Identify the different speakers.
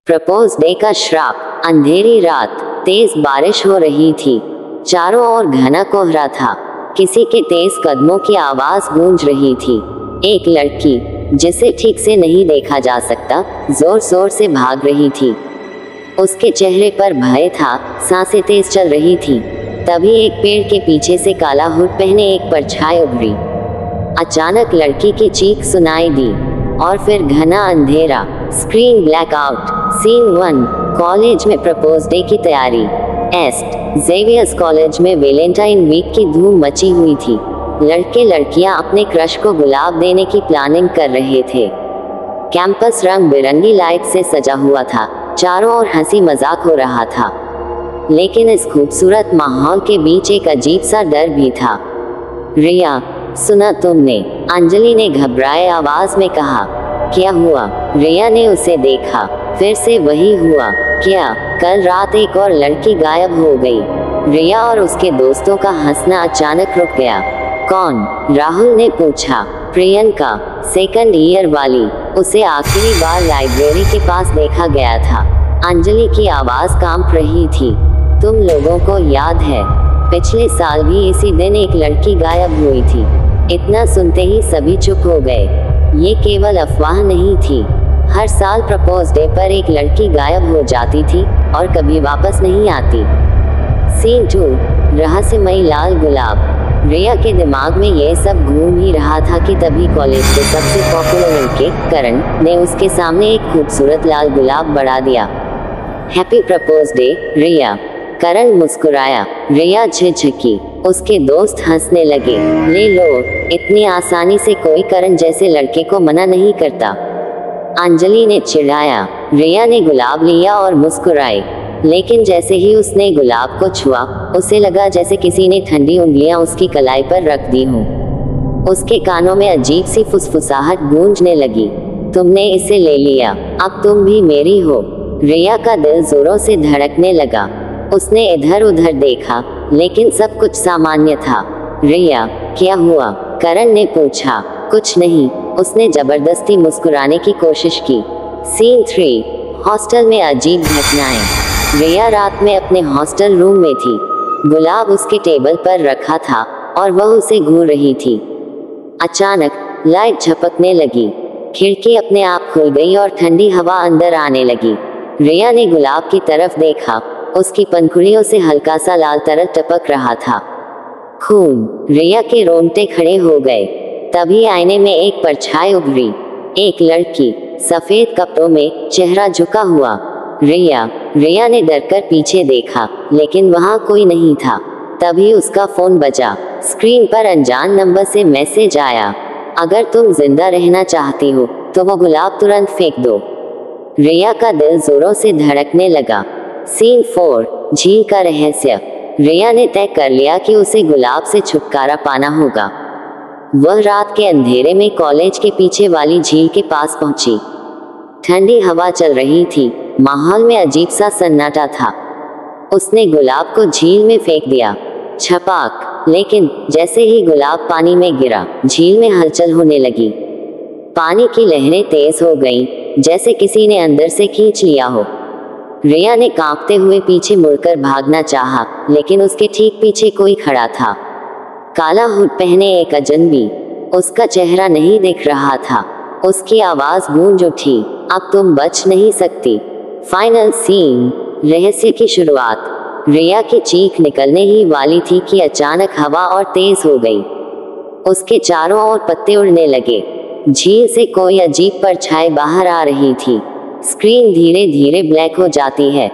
Speaker 1: Propose day का श्राप। अंधेरी रात, तेज बारिश हो रही थी। चारों ओर घना कोहरा था। किसी के तेज कदमों की आवाज गूंज रही थी। एक लड़की, जिसे ठीक से नहीं देखा जा सकता, जोर जोर से भाग रही थी। उसके चेहरे पर भय था, सांसें तेज चल रही थी। तभी एक पेड़ के पीछे से काला हुड पहने एक परछाई उभरी। अचानक लड़की की चीख सुनाई दी और फिर घना अंधेरा। Screen blackout. सीन 1। कॉलेज में प्रपोज डे की तैयारी। एस्ट जेवियर्स कॉलेज में वैलेंटाइन वीक की धूम मची हुई थी। लड़के लड़कियां अपने क्रश को गुलाब देने की प्लानिंग कर रहे थे। कैंपस रंग बिरंगी लाइट से सजा हुआ था। चारों ओर हंसी मजाक हो रहा था। लेकिन इस खूबसूरत माहौल के बीच एक अजीब सा डर भी था। रिया, सुना तुमने? अंजलि ने घबराए आवाज में कहा। क्या हुआ? रिया ने उसे देखा। फिर से वही हुआ। क्या? कल रात एक और लड़की गायब हो गई। रिया और उसके दोस्तों का हंसना अचानक रुक गया। कौन? राहुल ने पूछा। प्रियंका, सेकंड ईयर वाली। उसे आखिरी बार लाइब्रेरी के पास देखा गया था। अंजलि की आवाज कांप रही थी। तुम लोगों को याद है, पिछले साल भी इसी दिन एक लड़की गायब हुई थी। इतना सुनते ही सभी चुप हो गए। ये केवल अफवाह नहीं थी। हर साल प्रपोज डे पर एक लड़की गायब हो जाती थी और कभी वापस नहीं आती। सीन 2। रहस्यमयी लाल गुलाब। रिया के दिमाग में यह सब घूम ही रहा था कि तभी कॉलेज के सबसे पॉपुलर लड़के करण ने उसके सामने एक खूबसूरत लाल गुलाब बढ़ा दिया। हैप्पी प्रपोज डे रिया। करण मुस्कुराया। रिया झिझकी। उसके दोस्त हंसने लगे। ले लो, इतनी आसानी से कोई करण जैसे लड़के को मना नहीं करता। अंजलि ने चिढ़ाया। रिया ने गुलाब लिया और मुस्कुराई। लेकिन जैसे ही उसने गुलाब को छुआ, उसे लगा जैसे किसी ने ठंडी उंगलियां उसकी कलाई पर रख दी हों। उसके कानों में अजीब सी फुसफुसाहट गूंजने लगी। तुमने इसे ले लिया, अब तुम भी मेरी हो। रिया का दिल जोरों से धड़कने लगा। उसने इधर उधर देखा, लेकिन सब कुछ सामान्य था। रिया, क्या हुआ? करण ने पूछा। कुछ नहीं, उसने जबरदस्ती मुस्कुराने की कोशिश की। सीन 3। हॉस्टल में अजीब घटनाएं। रिया रात में अपने हॉस्टल रूम में थी। गुलाब उसके टेबल पर रखा था और वह उसे घूर रही थी। अचानक लाइट झपकने लगी। खिड़की अपने आप खुल गई और ठंडी हवा अंदर आने लगी। रिया ने गुलाब की तरफ देखा। उसकी पंखुड़ियों से हल्का सा लाल तरल टपक रहा था। खून। रिया के रोंगटे खड़े हो गए। तभी आईने में एक परछाई उभरी। एक लड़की, सफेद कपड़ों में, चेहरा झुका हुआ। रिया ने डरकर पीछे देखा, लेकिन वहां कोई नहीं था। तभी उसका फोन बजा। स्क्रीन पर अनजान नंबर से मैसेज आया। अगर तुम जिंदा रहना चाहती हो तो वो गुलाब तुरंत फेंक दो। रिया का दिल जोरों से धड़कने लगा। सीन 4। झील का रहस्य। रिया ने तय कर लिया कि उसे गुलाब से छुटकारा पाना होगा। वह रात के अंधेरे में कॉलेज के पीछे वाली झील के पास पहुंची। ठंडी हवा चल रही थी। माहौल में अजीब सा सन्नाटा था। उसने गुलाब को झील में फेंक दिया। छपाक। लेकिन जैसे ही गुलाब पानी में गिरा, झील में हलचल होने लगी। पानी की लहरें तेज हो गईं, जैसे किसी ने अंदर से खींच लिया हो। रिया ने कांपते हुए पीछे मुड़कर भागना चाहा, लेकिन उसके ठीक पीछे कोई खड़ा था। काला हुड पहने एक अजनबी। उसका चेहरा नहीं दिख रहा था। उसकी आवाज गूंज उठी। अब तुम बच नहीं सकती। Final scene. रहस्य की शुरुआत। रिया की चीख निकलने ही वाली थी कि अचानक हवा और तेज हो गई। उसके चारों ओर पत्ते उड़ने लगे। झील से कोई अजीब परछाई बाहर आ रही थी। स्क्रीन धीरे धीरे ब्लैक हो जाती है।